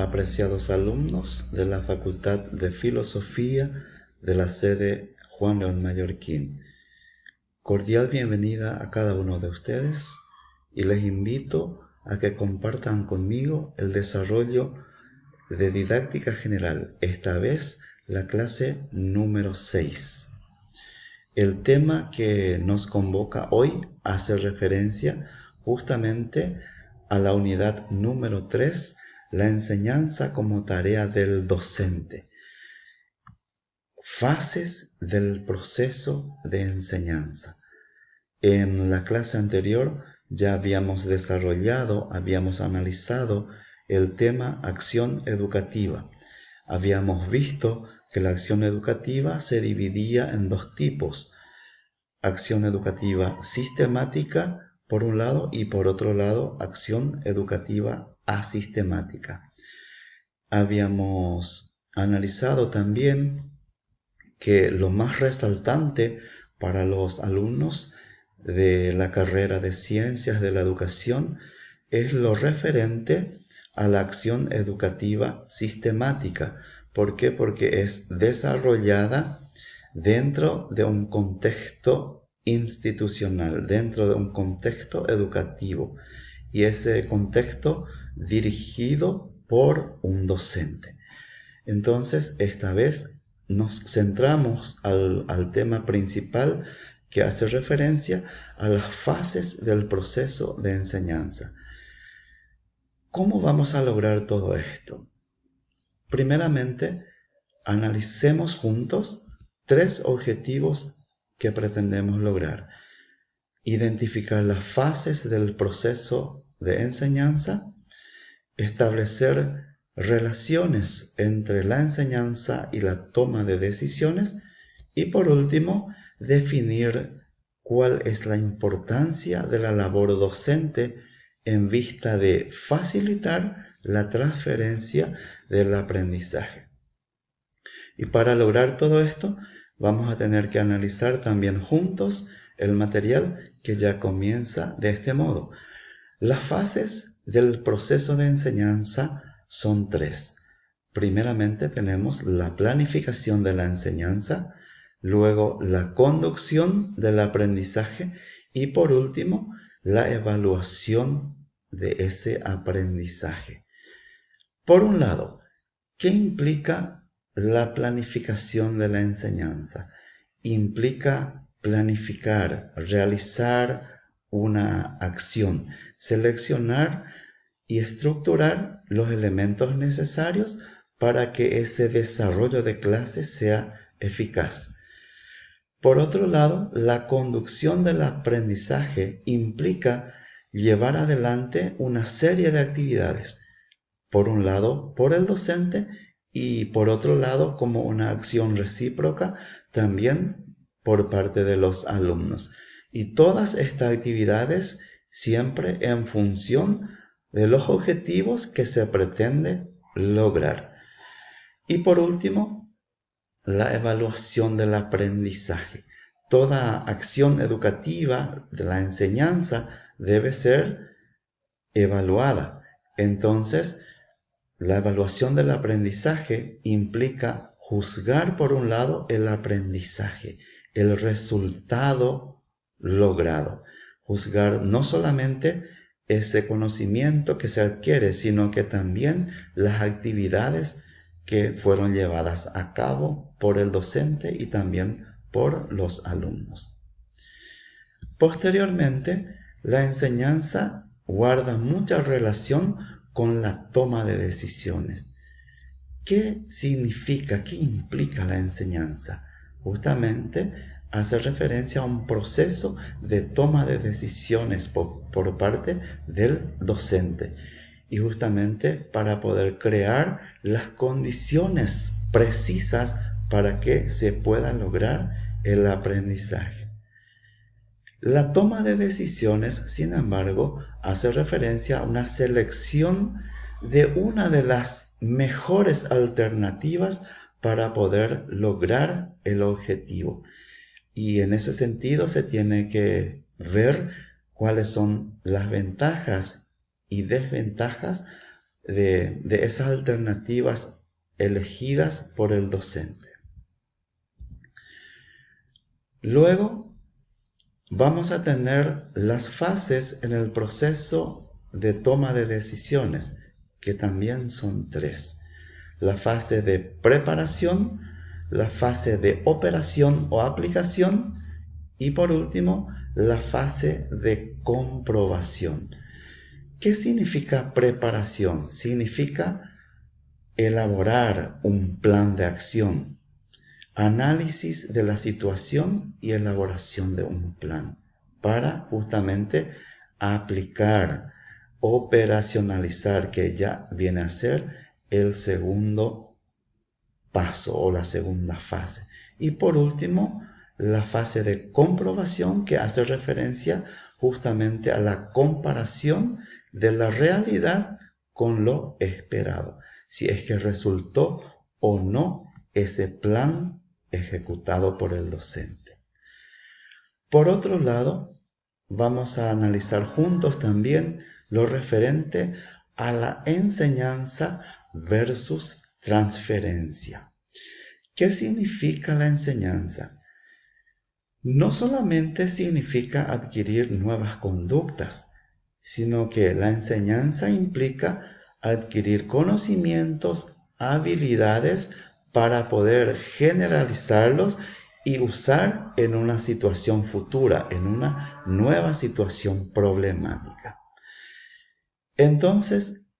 apreciados alumnos de la Facultad de Filosofía de la sede Juan León Mallorquín. Cordial bienvenida a cada uno de ustedes y les invito a que compartan conmigo el desarrollo de didáctica general, esta vez la clase número 6. El tema que nos convoca hoy hace referencia justamente a la unidad número 3, la enseñanza como tarea del docente. Fases del proceso de enseñanza. En la clase anterior ya habíamos analizado el tema acción educativa. Habíamos visto que la acción educativa se dividía en dos tipos: acción educativa sistemática por un lado y por otro lado acción educativa asistemática. Habíamos analizado también que lo más resaltante para los alumnos de la carrera de Ciencias de la Educación es lo referente a la acción educativa sistemática. ¿Por qué? Porque es desarrollada dentro de un contexto institucional, dentro de un contexto educativo, y ese contexto dirigido por un docente. Entonces, esta vez nos centramos al tema principal, que hace referencia a las fases del proceso de enseñanza. ¿Cómo vamos a lograr todo esto? Primeramente, analicemos juntos 3 objetivos que pretendemos lograr: identificar las fases del proceso de enseñanza, establecer relaciones entre la enseñanza y la toma de decisiones, y por último, definir cuál es la importancia de la labor docente en vista de facilitar la transferencia del aprendizaje. Y para lograr todo esto, vamos a tener que analizar también juntos el material que ya comienza de este modo. Las fases del proceso de enseñanza son 3. Primeramente tenemos la planificación de la enseñanza, luego la conducción del aprendizaje y por último la evaluación de ese aprendizaje. Por un lado, ¿qué implica la planificación de la enseñanza? Implica planificar, realizar una acción, seleccionar y estructurar los elementos necesarios para que ese desarrollo de clase sea eficaz. Por otro lado, la conducción del aprendizaje implica llevar adelante una serie de actividades, por un lado por el docente y por otro lado como una acción recíproca también por parte de los alumnos. Y todas estas actividades siempre en función de los objetivos que se pretende lograr. Y por último, la evaluación del aprendizaje. Toda acción educativa de la enseñanza debe ser evaluada. Entonces, la evaluación del aprendizaje implica juzgar por un lado el aprendizaje, el resultado logrado. Juzgar no solamente ese conocimiento que se adquiere, sino que también las actividades que fueron llevadas a cabo por el docente y también por los alumnos. Posteriormente, la enseñanza guarda mucha relación con la toma de decisiones. ¿Qué significa, qué implica la enseñanza? Justamente hace referencia a un proceso de toma de decisiones por parte del docente, y justamente para poder crear las condiciones precisas para que se pueda lograr el aprendizaje. La toma de decisiones, sin embargo, hace referencia a una selección de una de las mejores alternativas para poder lograr el objetivo. Y en ese sentido se tiene que ver cuáles son las ventajas y desventajas de esas alternativas elegidas por el docente. Luego vamos a tener las fases en el proceso de toma de decisiones, que también son 3. La fase de preparación, la fase de operación o aplicación y por último la fase de comprobación. ¿Qué significa preparación? Significa elaborar un plan de acción, análisis de la situación y elaboración de un plan para justamente aplicar, operacionalizar, que ya viene a ser el segundo paso o la segunda fase. Y por último, la fase de comprobación, que hace referencia justamente a la comparación de la realidad con lo esperado, si es que resultó o no ese plan ejecutado por el docente. Por otro lado, vamos a analizar juntos también lo referente a la enseñanza versus transferencia. ¿Qué significa la enseñanza? No solamente significa adquirir nuevas conductas, sino que la enseñanza implica adquirir conocimientos, habilidades para poder generalizarlos y usar en una situación futura, en una nueva situación problemática. Entonces,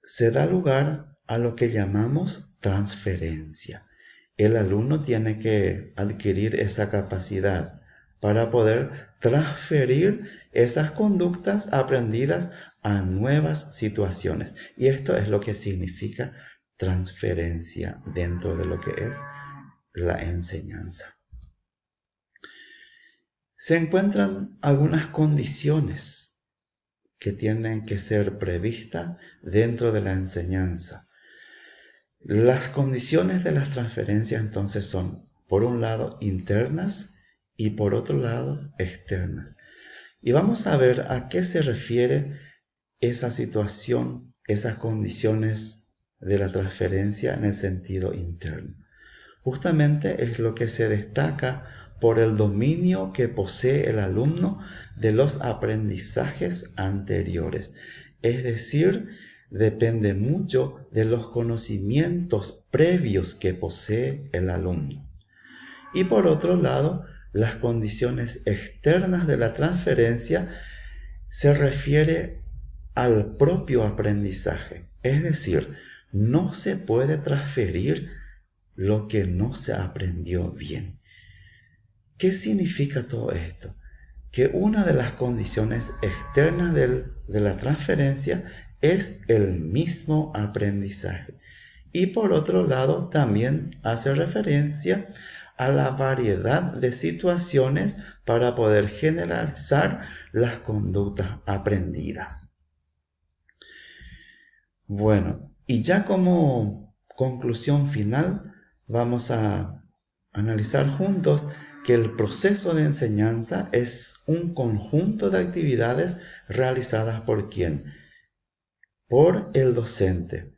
se da lugar a lo que llamamos transferencia. El alumno tiene que adquirir esa capacidad para poder transferir esas conductas aprendidas a nuevas situaciones. Y esto es lo que significa transferencia dentro de lo que es la enseñanza. Se encuentran algunas condiciones que tienen que ser previstas dentro de la enseñanza. Las condiciones de las transferencias entonces son, por un lado, internas y por otro lado, externas. Y vamos a ver a qué se refiere esa situación, esas condiciones de la transferencia en el sentido interno. Justamente es lo que se destaca por el dominio que posee el alumno de los aprendizajes anteriores. Es decir, depende mucho de los conocimientos previos que posee el alumno. Y por otro lado, las condiciones externas de la transferencia se refiere al propio aprendizaje. Es decir, no se puede transferir lo que no se aprendió bien. ¿Qué significa todo esto? Que una de las condiciones externas de la transferencia es el mismo aprendizaje. Y por otro lado, también hace referencia a la variedad de situaciones para poder generalizar las conductas aprendidas. Bueno, y ya como conclusión final, vamos a analizar juntos que el proceso de enseñanza es un conjunto de actividades realizadas ¿por quién? Por el docente,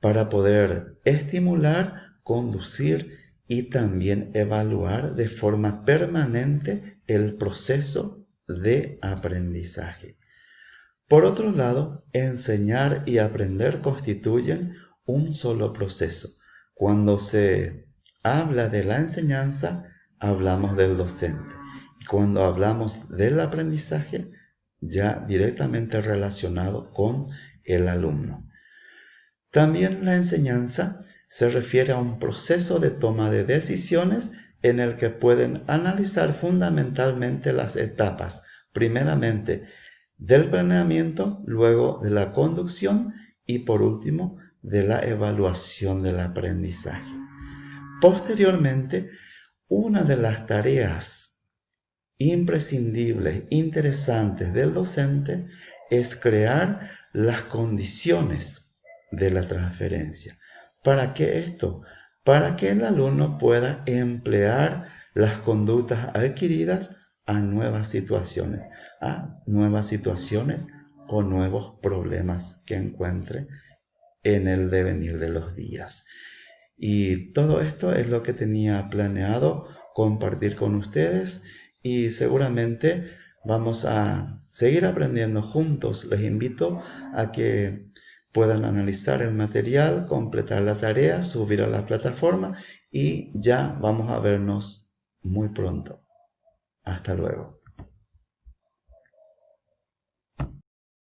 para poder estimular, conducir y también evaluar de forma permanente el proceso de aprendizaje. Por otro lado, enseñar y aprender constituyen un solo proceso. Cuando se habla de la enseñanza, hablamos del docente. Y cuando hablamos del aprendizaje, ya directamente relacionado con el alumno. También la enseñanza se refiere a un proceso de toma de decisiones en el que pueden analizar fundamentalmente las etapas, primeramente del planeamiento, luego de la conducción y por último de la evaluación del aprendizaje. Posteriormente, una de las tareas imprescindibles, interesantes del docente es crear las condiciones de la transferencia. ¿Para qué esto? Para que el alumno pueda emplear las conductas adquiridas a nuevas situaciones o nuevos problemas que encuentre en el devenir de los días. Y todo esto es lo que tenía planeado compartir con ustedes y seguramente vamos a seguir aprendiendo juntos. Les invito a que puedan analizar el material, completar la tarea, subir a la plataforma y ya vamos a vernos muy pronto. Hasta luego.